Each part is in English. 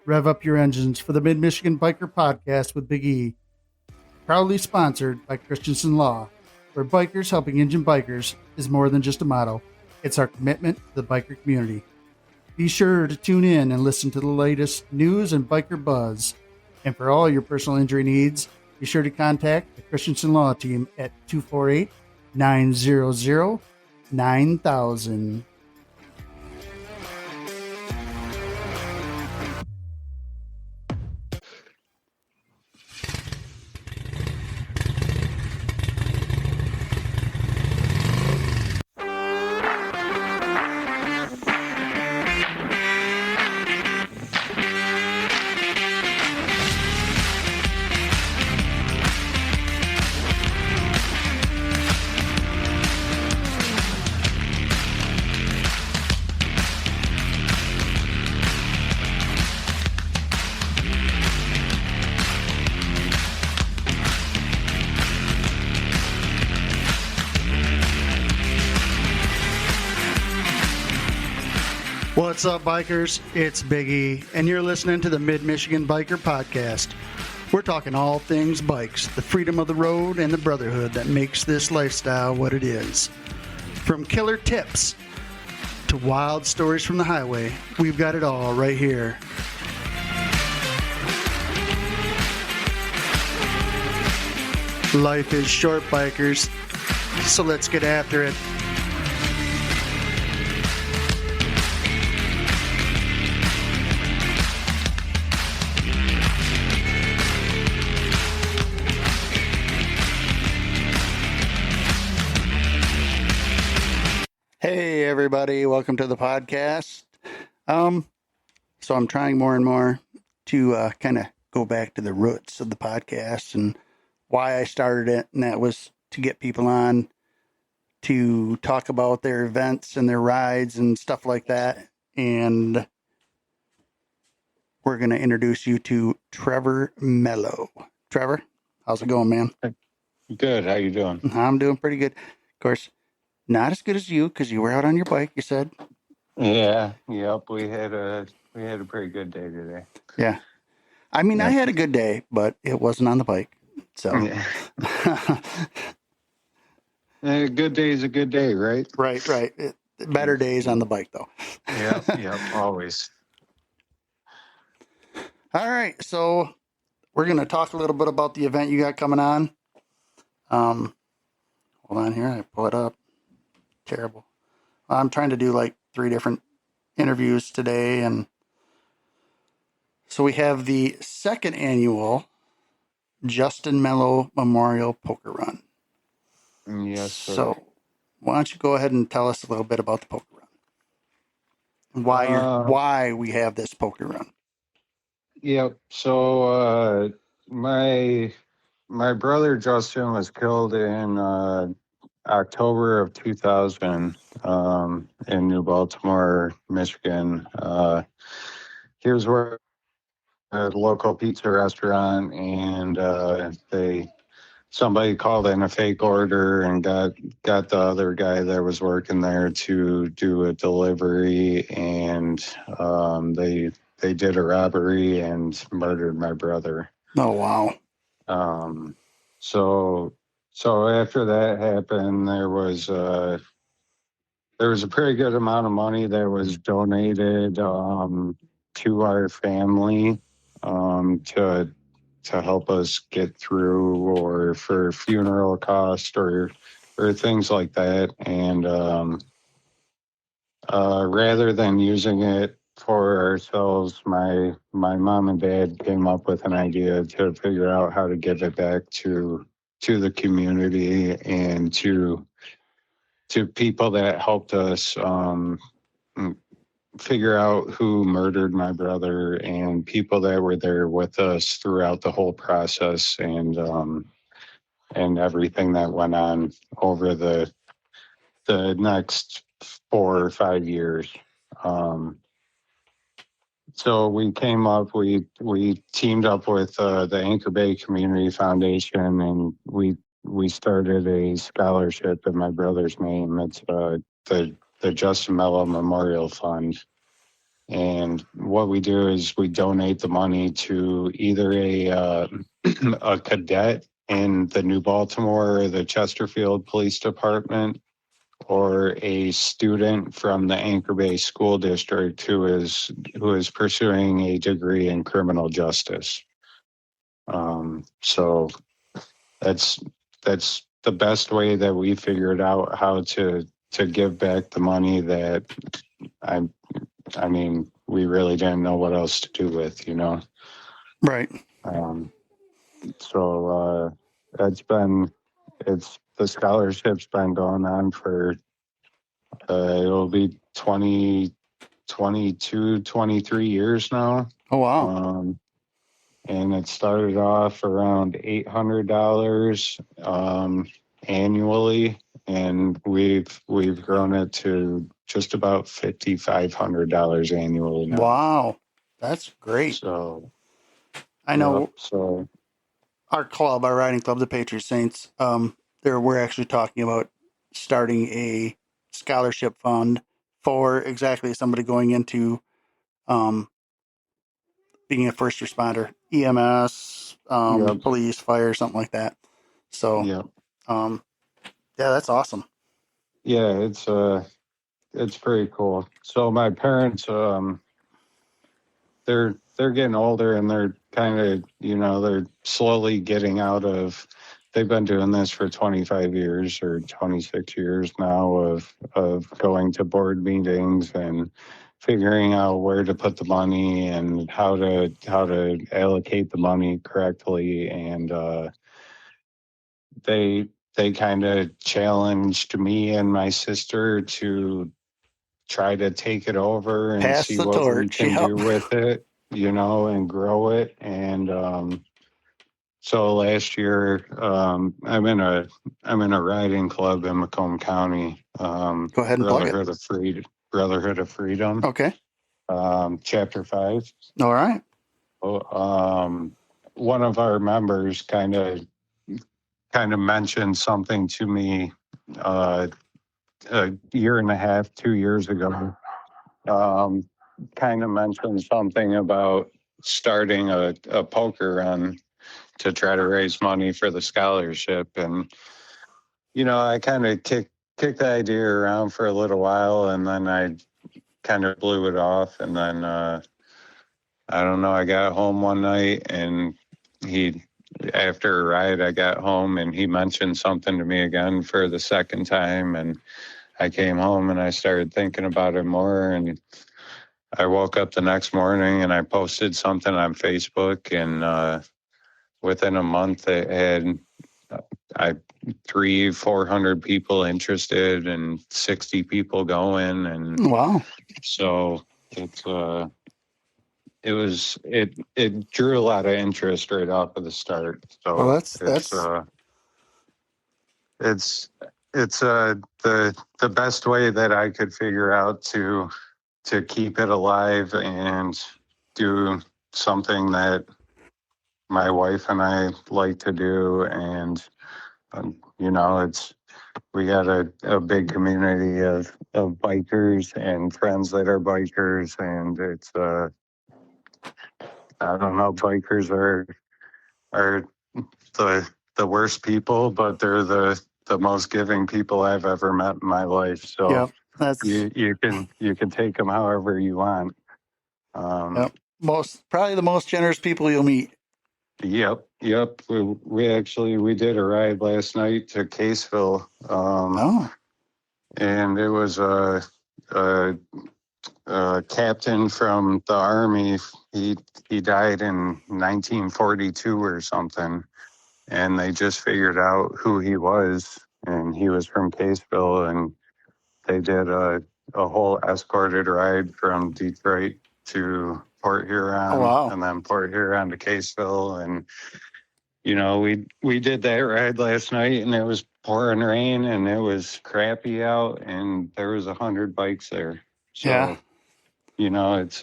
Rev up your engines for the Mid-Michigan Biker Podcast with Big E. Proudly sponsored by Christensen Law, where bikers helping injured bikers is more than just a motto. It's our commitment to the biker community. Be sure to tune in and listen to the latest news and biker buzz. And for all your personal injury needs, be sure to contact the Christensen Law team at 248-900-9000. What's up, bikers? It's Big E, and you're listening to the Mid-Michigan Biker Podcast. We're talking all things bikes, the freedom of the road, and the brotherhood that makes this lifestyle what it is. From killer tips to wild stories from the highway, we've got it all right here. Life is short, bikers, so let's get after it. Hey everybody, welcome to the podcast. So I'm trying more and more to kind of go back to the roots of the podcast and why I started it, and that was to get people on to talk about their events and their rides and stuff like that. And we're going to introduce you to Trevor Mello. Trevor, how's it going, man? Good. How you doing? I'm doing pretty good. Of course, not as good as you because you were out on your bike, you said. Yeah. Yep. We had a pretty good day today. Yeah. I mean, Yeah. I had a good day, but it wasn't on the bike. So, Yeah. A good day is a good day, right? right. Better days on the bike, though. Yep. Always. All right. So, we're going to talk a little bit about the event you got coming on. Hold on here. I pull it up. Terrible. I'm trying to do like 3 different interviews today. And so we have the 2nd annual Justin Mello Memorial Poker Run. Yes, sir. So why don't you go ahead and tell us a little bit about the poker run? And why we have this poker run. Yep. So my brother Justin was killed in October of 2000 in New Baltimore, Michigan. Here's where a local pizza restaurant, and somebody called in a fake order and got the other guy that was working there to do a delivery, and they did a robbery and murdered my brother. Oh wow. So after that happened, there was a pretty good amount of money that was donated to our family to help us get through, or for funeral costs or things like that. And rather than using it for ourselves, my mom and dad came up with an idea to figure out how to give it back to the community and to people that helped us figure out who murdered my brother, and people that were there with us throughout the whole process, and everything that went on over the next 4 or 5 years. So we teamed up with the Anchor Bay Community Foundation, and we started a scholarship in my brother's name. It's the Justin Mello Memorial Fund. And what we do is we donate the money to either a cadet in the New Baltimore or the Chesterfield Police Department, or a student from the Anchor Bay School District who is pursuing a degree in criminal justice. So that's the best way that we figured out how to give back the money that I mean, we really didn't know what else to do with, you know. Right. So it's the scholarship's been going on for it'll be 23 years now. Oh, wow. And it started off around $800 annually, and we've grown it to just about $5,500 annually now. Wow. That's great. So I know yep, so our club, our riding club, the Patriot Saints, we're actually talking about starting a scholarship fund for exactly somebody going into um, being a first responder, EMS, yep, police, fire, something like that. So, yep, yeah, that's awesome. yeah, it's pretty cool. So my parents, they're getting older, and they're kind of, you know, they're slowly getting out of, they've been doing this for 25 years or 26 years now of going to board meetings and figuring out where to put the money and how to allocate the money correctly. And they kind of challenged me and my sister to try to take it over and Pass see the what we torch. can Yep. do with it, you know, and grow it. And so last year, I'm in a riding club in Macomb County, Go ahead and plug it. Brotherhood of Freedom, Okay. Chapter 5. All right. One of our members kind of mentioned something to me a year and a half, 2 years ago. Kind of mentioned something about starting a poker run to try to raise money for the scholarship. And, you know, I kind of kicked the idea around for a little while, and then I kind of blew it off. And then, I don't know, I got home one night, and after a ride, I got home and he mentioned something to me again for the second time. And I came home and I started thinking about it more, and I woke up the next morning and I posted something on Facebook, and within a month it had I 400 people interested and 60 people going. And Wow. so it drew a lot of interest right off of the start. Well, So that's it's the best way that I could figure out to keep it alive and do something that my wife and I like to do. And you know, we got a big community of bikers and friends that are bikers, and it's I don't know, bikers are the worst people, but they're the most giving people I've ever met in my life. So yep. That's you can take them however you want. yep. Probably the most generous people you'll meet. Yep. We did a ride last night to Caseville, Oh. and it was a captain from the Army. He died in 1942 or something, and they just figured out who he was, and he was from Caseville, and they did a whole escorted ride from Detroit to Port Huron, Oh, wow. and then Port Huron to Caseville. And you know, we did that ride last night, and it was pouring rain, and it was crappy out, and there was 100 bikes there. So, Yeah. you know, it's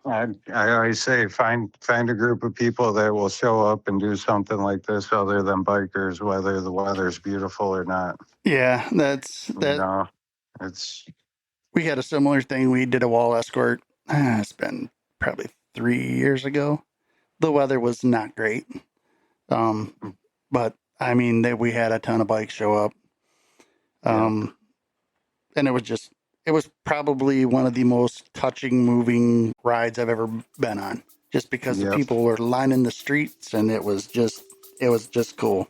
I always say find a group of people that will show up and do something like this other than bikers, whether the weather's beautiful or not. Yeah. That's You that. know, it's We had a similar thing. We did a wall escort. It's been probably 3 years ago. The weather was not great. But I mean, we had a ton of bikes show up. And it was probably one of the most touching, moving rides I've ever been on. Just because the people were lining the streets, and it was just cool.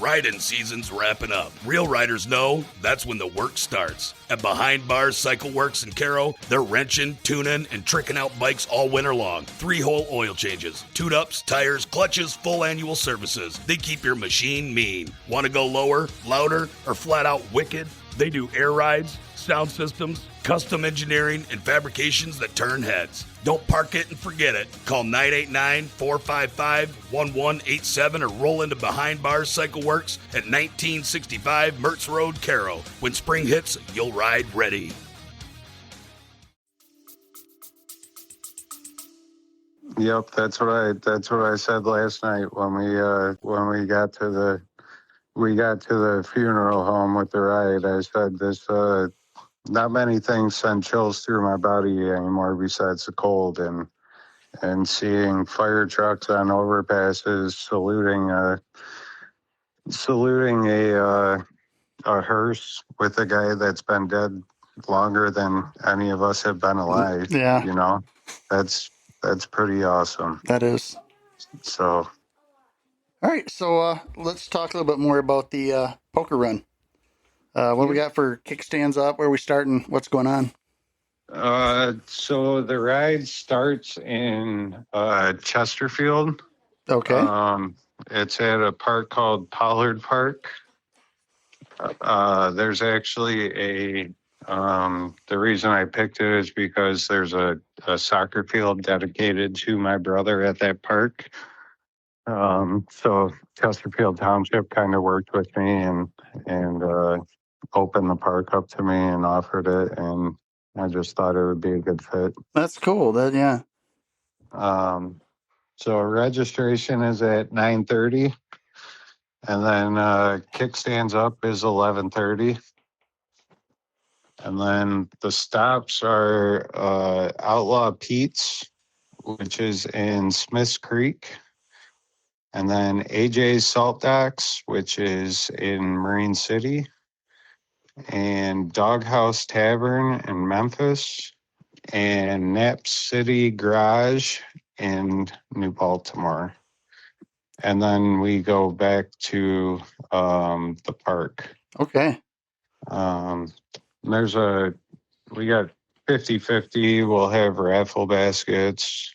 Riding season's wrapping up. Real riders know that's when the work starts. At Behind Bars Cycle Works in Caro, they're wrenching, tuning, and tricking out bikes all winter long. 3-hole oil changes, tune-ups, tires, clutches, full annual services. They keep your machine mean. Want to go lower, louder, or flat out wicked? They do air rides, sound systems, custom engineering, and fabrications that turn heads. Don't park it and forget it. Call 989-455-1187 or roll into Behind Bars Cycle Works at 1965 Mertz Road, Caro. When spring hits, you'll ride ready. Yep, that's what I said last night when we got to the funeral home with the ride. I said this not many things send chills through my body anymore besides the cold and seeing fire trucks on overpasses saluting a hearse with a guy that's been dead longer than any of us have been alive. Yeah. You know, that's pretty awesome. That is. So. All right, so let's talk a little bit more about the poker run. What do we got for kickstands up? Where are we starting? What's going on? So the ride starts in Chesterfield. Okay. It's at a park called Pollard Park. There's actually the reason I picked it is because there's a soccer field dedicated to my brother at that park. So Chesterfield Township kind of worked with me and opened the park up to me and offered it, and I just thought it would be a good fit. That's cool. Yeah. So registration is at 9:30, and then kickstands up is 11:30, and then the stops are Outlaw Pete's, which is in Smiths Creek. And then AJ's Salt Docks, which is in Marine City, and Doghouse Tavern in Memphis, and Knapp City Garage in New Baltimore. And then we go back to the park. Okay. We got 50-50. We'll have raffle baskets.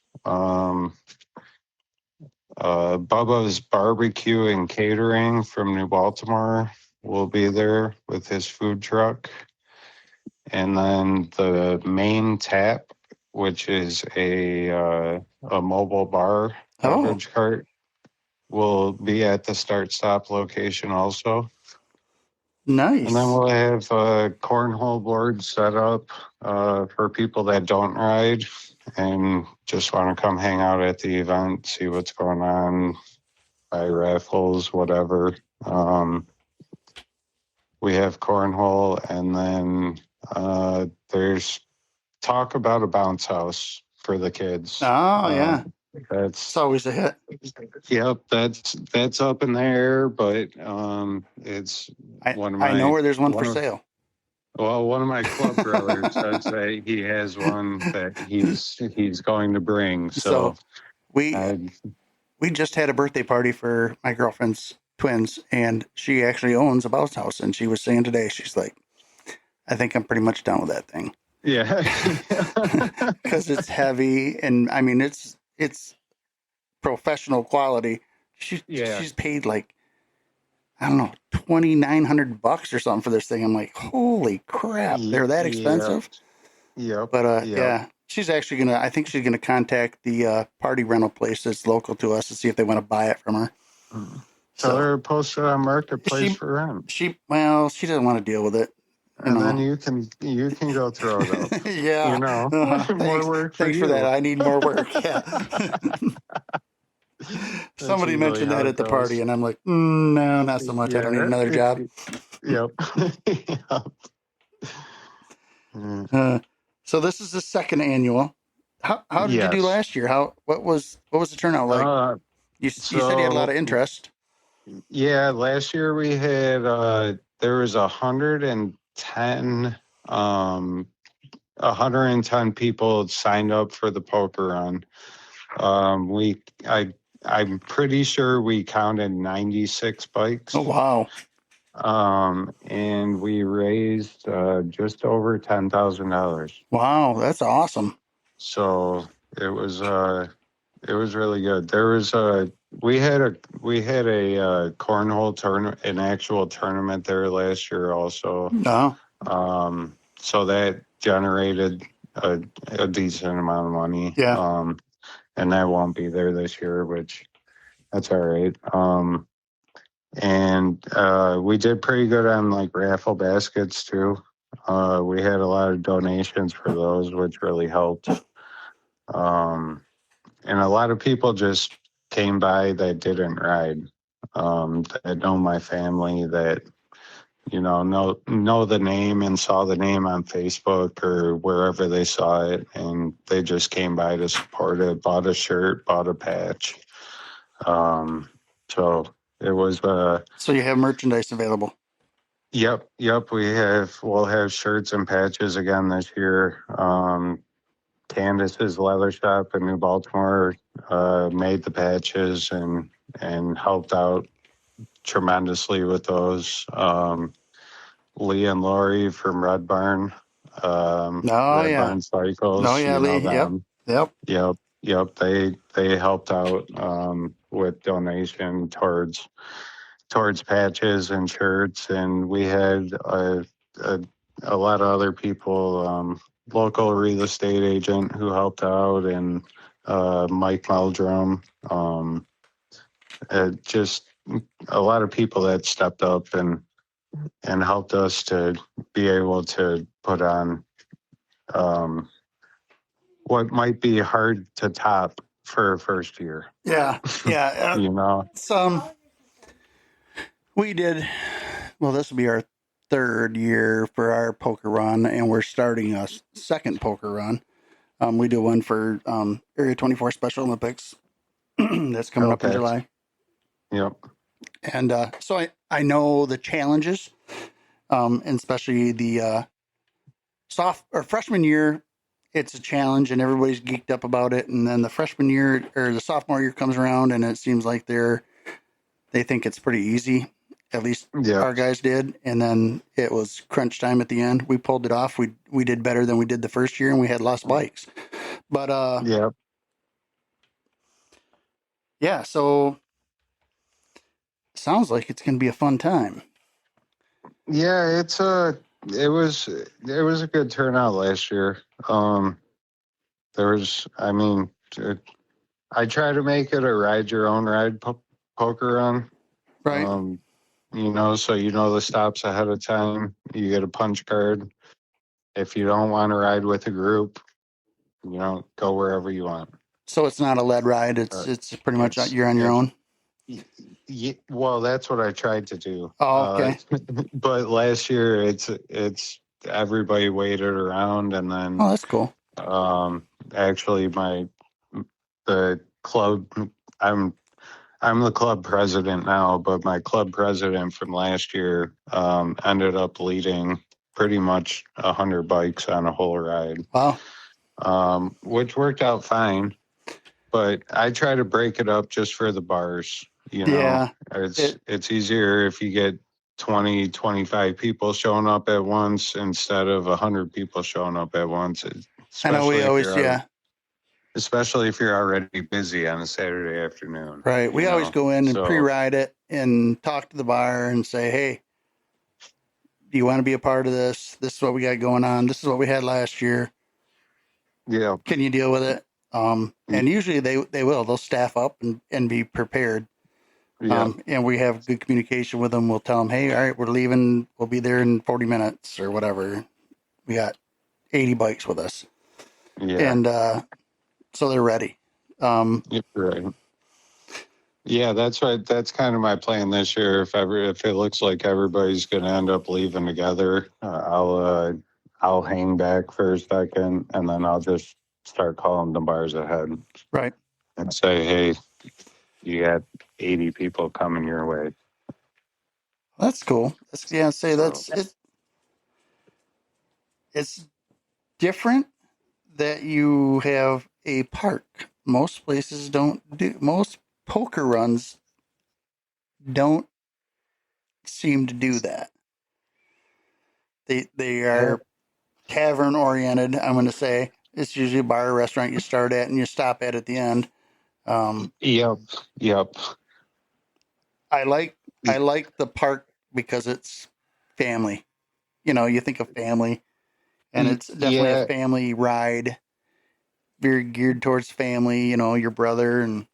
Bubba's Barbecue and Catering from New Baltimore will be there with his food truck. And then the Main Tap, which is a mobile bar beverage cart, will be at the start-stop location also. Nice. And then we'll have cornhole boards set up for people that don't ride and just want to come hang out at the event, see what's going on, buy raffles, whatever. We have cornhole, and then there's talk about a bounce house for the kids. Oh, yeah. That's always a hit. Yep, that's up in the air, but it's one of my. I know where there's one for sale. Well, one of my club brothers says that he has one that he's going to bring. So we just had a birthday party for my girlfriend's twins, and she actually owns a bounce house. And she was saying today, she's like, I think I'm pretty much done with that thing. Yeah, because it's heavy, and I mean it's professional quality. She's paid like, I don't know, $2,900 or something for this thing. I'm like, holy crap, they're that expensive. Yeah. But yeah, she's actually I think she's gonna contact the party rental place that's local to us to see if they want to buy it from her. Tell her to post it on Marketplace for rent. She doesn't want to deal with it. And then you can go throw it up. Yeah. You know, more work for Thanks you. for that. I need more work. Yeah. Somebody usually mentioned how that it at the party, goes. and I'm like, no, not so much. I don't need another job. Yep. Yep. Mm, So this is the second annual. How did you do yes. last year? What was the turnout like? Uh, You said you had a lot so of interest. yeah, last year we had there was 110 110 people signed up for the poker run. We I'm pretty sure we counted 96 bikes. Oh wow, And we raised just over $10,000. wow, that's awesome. So it was really good. There was a we had a cornhole tournament, an actual tournament there last year also. No, So that generated a decent amount of money. yeah, And that won't be there this year, which that's all right. And we did pretty good on like raffle baskets too. We had a lot of donations for those, which really helped. And a lot of people just came by that didn't ride, that know my family, that know the name and saw the name on Facebook or wherever they saw it, and they just came by to support it. Bought a shirt, bought a patch. So it was so you have merchandise available. Yep. We'll have shirts and patches again this year. Candace's Leather Shop in New Baltimore made the patches and helped out tremendously with those. Lee and Lori from Oh Red yeah, Barn oh Cycles, yeah, you know Lee. them. Yep. Yep. They helped out with donation towards patches and shirts, and we had a, a lot of other people, local real estate agent who helped out, and Mike Meldrum, just a lot of people that stepped up and helped us to be able to put on what might be hard to top for a first year. Yeah, yeah. You know. We did. Well, this will be our third year for our poker run, and we're starting a second poker run. We do one for Area 24 Special Olympics that's coming up in Okay. July. Yep. And so I know the challenges, and especially the soft or freshman year. It's a challenge, and everybody's geeked up about it. And then the freshman year or the sophomore year comes around, and it seems like they think it's pretty easy. At least Yep. our guys did. And then it was crunch time at the end. We pulled it off. We did better than we did the first year, and we had lost bikes. But Yep. yeah, so sounds like it's going to be a fun time. Yeah, it was a good turnout last year. There was, I mean, I try to make it a ride your own ride poker run. Right. So you know the stops ahead of time. You get a punch card. If you don't want to ride with a group, go wherever you want. So it's not a lead ride. It's pretty much you're on your own. Well, that's what I tried to do. Oh, okay. But last year it's everybody waited around, and then Oh, that's cool. actually the club, I'm the club president now, but my club president from last year ended up leading pretty much 100 bikes on a whole ride. Wow. Which worked out fine, but I try to break it up just for the bars. Yeah. It's easier if you get 20, 25 people showing up at once instead of 100 people showing up at once. I know we always, Especially if you're already busy on a Saturday afternoon. Right. We always go in and pre-ride it and talk to the buyer and say, hey, do you want to be a part of this? This is what we got going on. This is what we had last year. Yeah. Can you deal with it? And usually they will. They'll staff up and be prepared. Yeah. And we have good communication with them. We'll tell them, hey, all right, we're leaving. We'll be there in 40 minutes or whatever. We got 80 bikes with us. Yeah. And so they're ready. Right. Yeah, that's right. That's kind of my plan this year. If it looks like everybody's going to end up leaving together, I'll hang back for a second, and then I'll just start calling the bars ahead Right. and say, "Hey, you got 80 people coming your way." That's cool. That's it. It's different that you have a park. Most places don't do. Most poker runs don't seem to do that. They Yeah. are tavern oriented. I'm going to say it's usually a bar or restaurant you start at and you stop at the end. Yep. Yep. I like the park because it's family. You know, you think of family, and it's definitely a Yeah. family ride, very geared towards family. You know, your brother and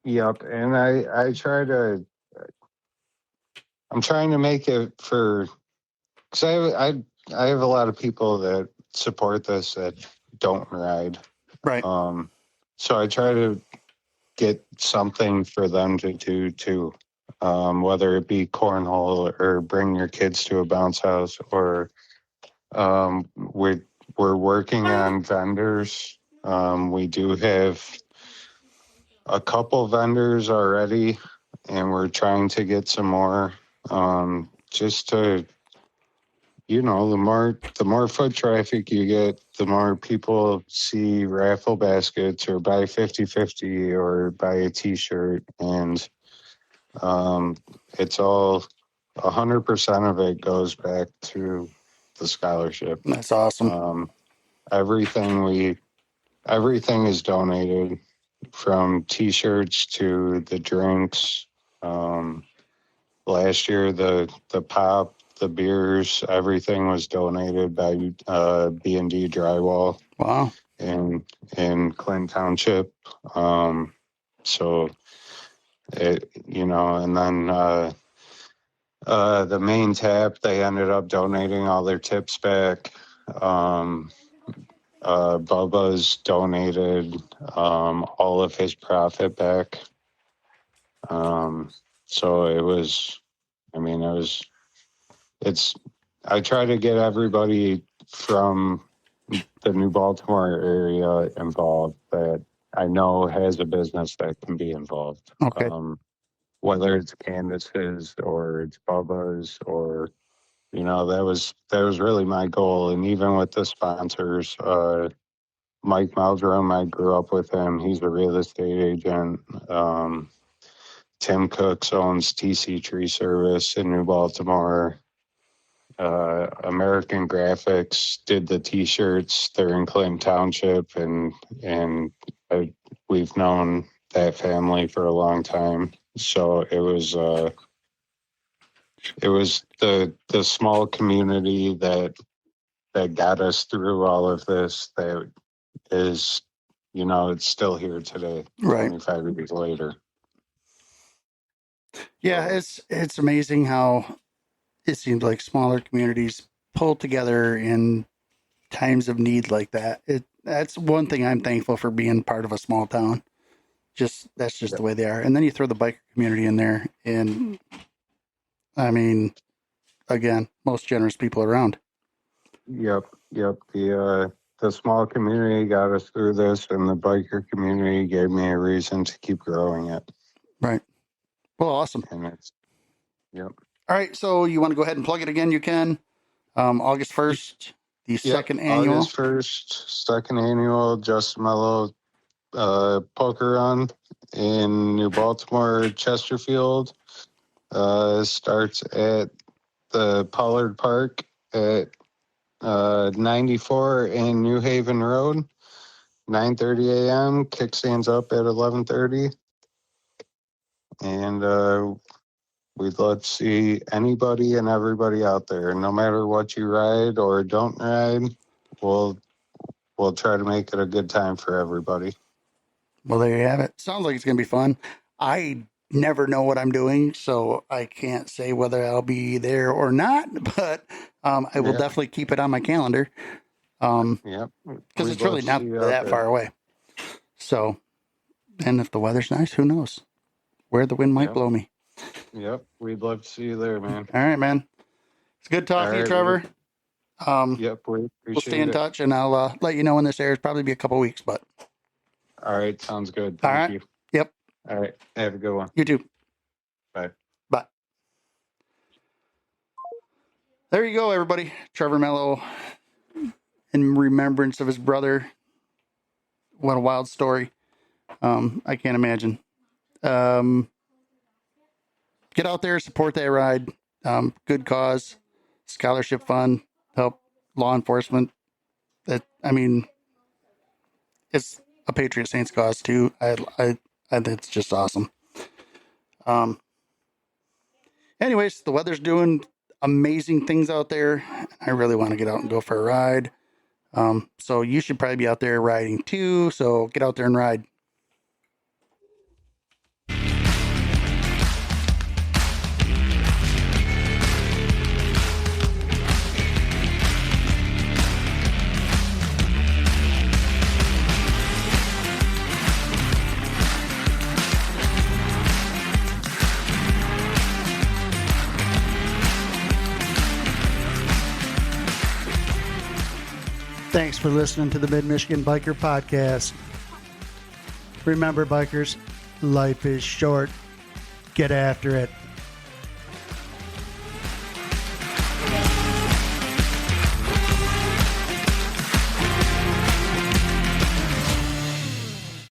Yep. And I'm trying to make it for, because I have a lot of people that support this that don't ride. right, So I try to get something for them to do too, whether it be cornhole or bring your kids to a bounce house, or we're working on vendors. We do have a couple vendors already, and we're trying to get some more. Just to, the more foot traffic you get, the more people see raffle baskets or buy 50/50 or buy a t-shirt. And it's all 100% of it goes back to the scholarship. that's awesome. Everything everything is donated, from t-shirts to the drinks. Last year, the pop, the beers, everything was donated by B&D Drywall Wow, in Clinton Township. So and then the main tap, they ended up donating all their tips back. Bubba's donated all of his profit back. So I try to get everybody from the New Baltimore area involved that I know has a business that can be involved. okay, Whether it's Candace's or it's Bubba's, or that was really my goal. And even with the sponsors, Mike Meldrum, I grew up with him. He's a real estate agent. Tim Cooks owns TC Tree Service in New Baltimore. American Graphics did the T-shirts. They're in Clinton Township, and we've known that family for a long time. So it was the small community that got us through all of this. That is, it's still here today, right. 25 years later. Yeah, it's amazing how it seems like smaller communities pull together in times of need like that. That's one thing I'm thankful for being part of a small town. That's just the way they are. And then you throw the biker community in there, and I mean, again, most generous people around. Yep. The small community got us through this, and the biker community gave me a reason to keep growing it. Right. Well, awesome. And it's, yep. All right. So you want to go ahead and plug it again? You can. August 1st, the Yep. second annual. August 1st, second annual Justin Mello poker run in New Baltimore, Chesterfield. Starts at the Pollard Park at 94 in New Haven Road. 9:30 a.m. Kickstands up at 11:30, and we'd love to see anybody and everybody out there. No matter what you ride or don't ride, we'll try to make it a good time for everybody. Well, there you have it. Sounds like it's going to be fun. I never know what I'm doing, so I can't say whether I'll be there or not, but I will definitely keep it on my calendar because Yep. it's really not that far away. So, And if the weather's nice, who knows where the wind might blow me. Yep. We'd love to see you there, man. All right, man. It's good talking to you, Trevor. Yep. We'll stay in touch, and I'll let you know when this airs. Probably be a couple weeks, but. All right. Sounds good. All Thank right. you. Yep. All right. Have a good one. You too. Bye. Bye. There you go, everybody. Trevor Mello, in remembrance of his brother. What a wild story. I can't imagine. Get out there, support that ride. Good cause, scholarship fund, help law enforcement. It's a Patriot Saints cause too. It's just awesome. Anyways, the weather's doing amazing things out there. I really want to get out and go for a ride. So you should probably be out there riding too. So get out there and ride. Thanks for listening to the Mid-Michigan Biker Podcast. Remember, bikers, life is short. Get after it.